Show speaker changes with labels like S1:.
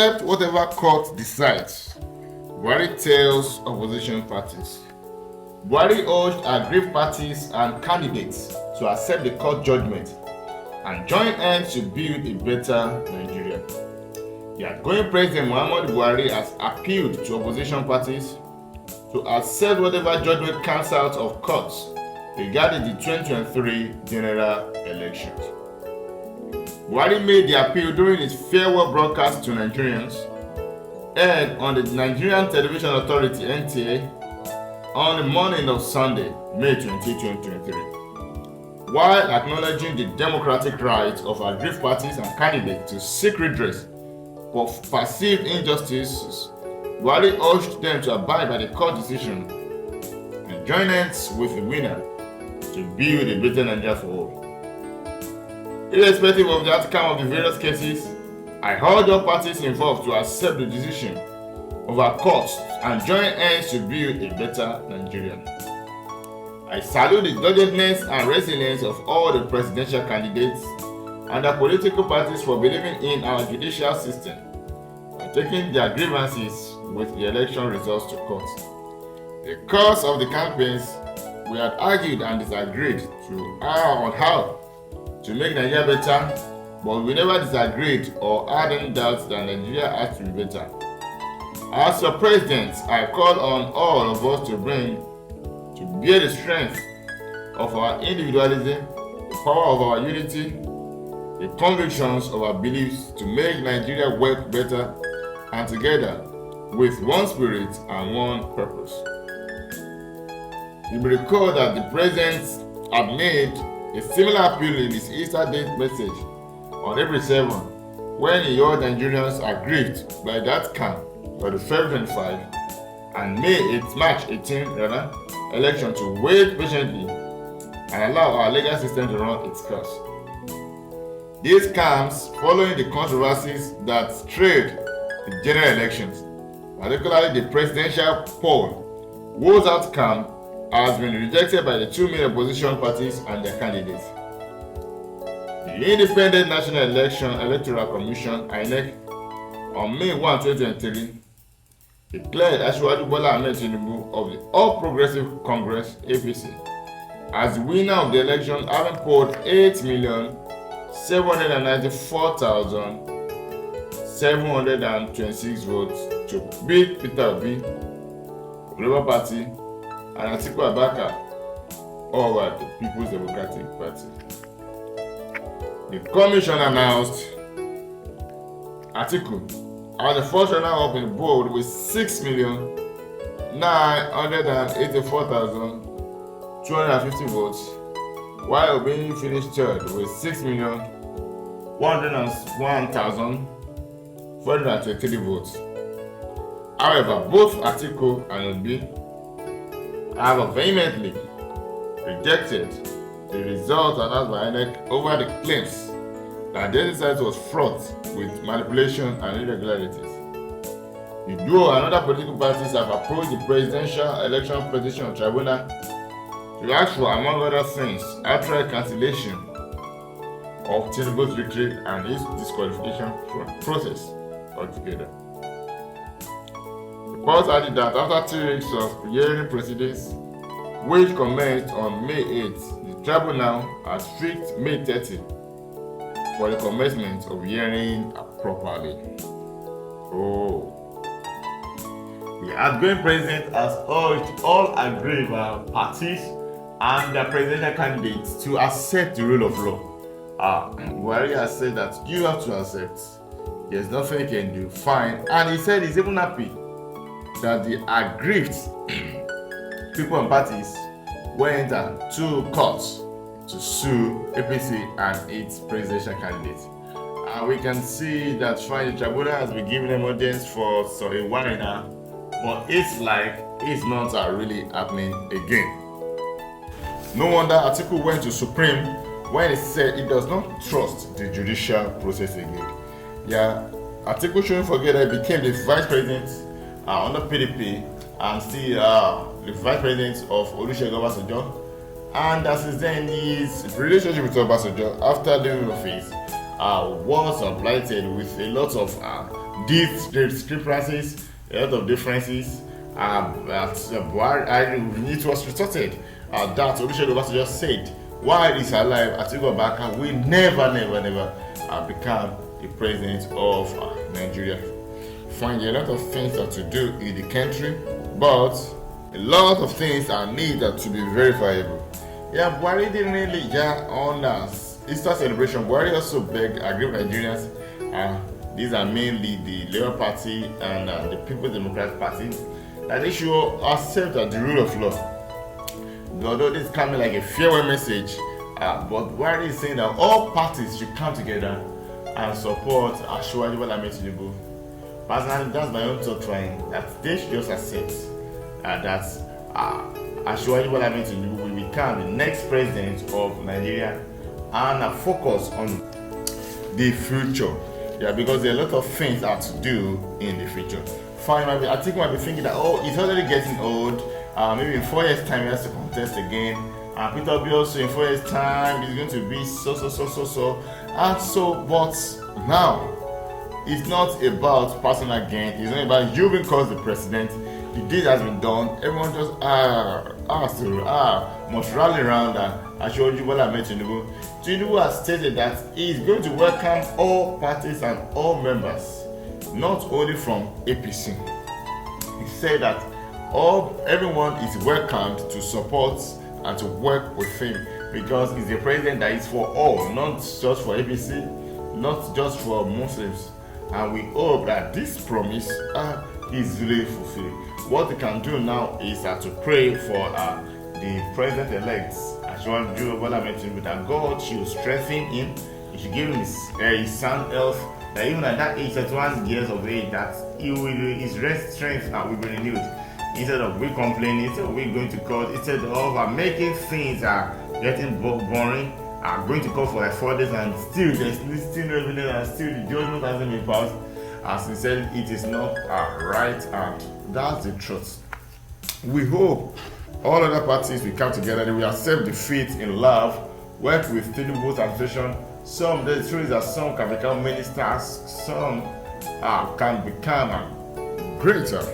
S1: accept whatever court decides, Buhari tells opposition parties. Buhari urged aggrieved parties and candidates to accept the court judgment and join hands to build a better Nigeria. The outgoing President Muhammadu Buhari has appealed to opposition parties to accept whatever judgment comes out of courts regarding the 2023 general elections. Buhari made the appeal during his farewell broadcast to Nigerians aired on the Nigerian Television Authority (NTA) on the morning of Sunday, May 20, 2023. While acknowledging the democratic right of aggrieved parties and candidates to seek redress for perceived injustices, Buhari urged them to abide by the court decision and join hands with the winner to build a better Nigeria for all. Irrespective of the outcome of the various cases, I urge all parties involved to accept the decision of our courts and join hands to build a better Nigeria. I salute the doggedness and resilience of all the presidential candidates and the political parties for believing in our judicial system and taking their grievances with the election results to court. In the course of the campaigns, we had argued and disagreed on how to make Nigeria better, but we never disagreed or had any doubts that Nigeria has to be better. As your president, I call on all of us to bear the strength of our individualism, the power of our unity, the convictions of our beliefs to make Nigeria work better and together with one spirit and one purpose. You may recall that the president had made a similar appeal in his Easter Day message on April 7 when he urged Nigerians aggrieved by the outcome of the February 25 and March 18 election to wait patiently and allow our legal system to run its course. This comes following the controversies that trailed the general elections, particularly the presidential poll, whose outcome has been rejected by the two main opposition parties and their candidates. The Independent National Electoral Commission (INEC) on May 1, 2023 declared Asiwaju Bola Ahmed Tinubu of the All Progressive Congress (APC) as the winner of the election, having polled 8,794,726 votes to beat Peter Obi, Labour Party, and Atiku Abubakar over the People's Democratic Party. The commission announced Atiku as the first runner-up in the board with 6,984,250 votes, while Obi finished third with 6,101,423 votes. However, both Atiku and Obi have vehemently rejected the results announced by INEC over the claims that the exercise was fraught with manipulation and irregularities. The duo and other political parties have approached the Presidential Election Petition Tribunal to ask for, among other things, outright cancellation of Tinubu's victory and his disqualification from the process altogether. Reports added that after 2 weeks of hearing proceedings, which commenced on May 8, the tribunal has fixed May 30 for the commencement of hearing properly. The outgoing president has urged all aggrieved parties and their presidential candidates to accept the rule of law. Buhari has said that you have to accept. There's nothing you can do. Fine. And he said he's even happy that the aggrieved people and parties went to courts to sue APC and its presidential candidates. We can see that the tribunal has been giving them audience for a while now, but it's like it's not really happening again. No wonder Atiku went to Supreme when he said he does not trust the judicial process again. Atiku shouldn't forget that he became the vice president under PDP and still the vice president of Olusegun Obasanjo, and since then his relationship with Obasanjo after leaving office was blighted with a lot of these discrepancies, a lot of differences, it was retorted that Olusegun just said, while he's alive, Atiku Abubakar will never become the president of Nigeria. Find a lot of things to do in the country, but a lot of things are needed to be verifiable. Yeah, Buhari didn't really on Easter celebration. Buhari also begged agreed Nigerians. These are mainly the Labour Party and the People's Democratic Party, that they should accept the rule of law. Although this is coming like a farewell message, but Buhari is saying that all parties should come together and support Asiwaju Bola Ahmed Tinubu. Personally, that's my own thought trying that they should just accept that Asiwaju Bola Ahmed Tinubu will become the next president of Nigeria and focus on the future. Yeah, because there are a lot of things to do in the future. Fine, I think might be thinking that he's already getting old. Maybe in 4 years' time he has to contest again. Peter Obi also in 4 years' time is going to be so. But now it's not about personal gain. It's not about you being called the president. The deed has been done. Everyone just must rally around Asiwaju Bola Ahmed Tinubu. Tinubu has stated that he is going to welcome all parties and all members, not only from APC. He said that everyone is welcomed to support and to work with him, because he's a president that is for all, not just for APC, not just for Muslims. And we hope that this promise is really fulfilled. What we can do now is to pray for the president-elect, Asiwaju Bola Ahmed Tinubu, that God should strengthen him. He should give him his sound health, that even at that age, 31 years of age, that his strength will be renewed. Instead of we complaining, instead of we going to court, instead of making things getting boring, going to court for like 4 days and still there's still no evidence and still the judgment hasn't been passed. As he said, it is not right, and that's the truth. We hope all other parties will come together, they will accept defeat in love, work with Tinubu's administration. The truth is that some can become ministers, some can become greater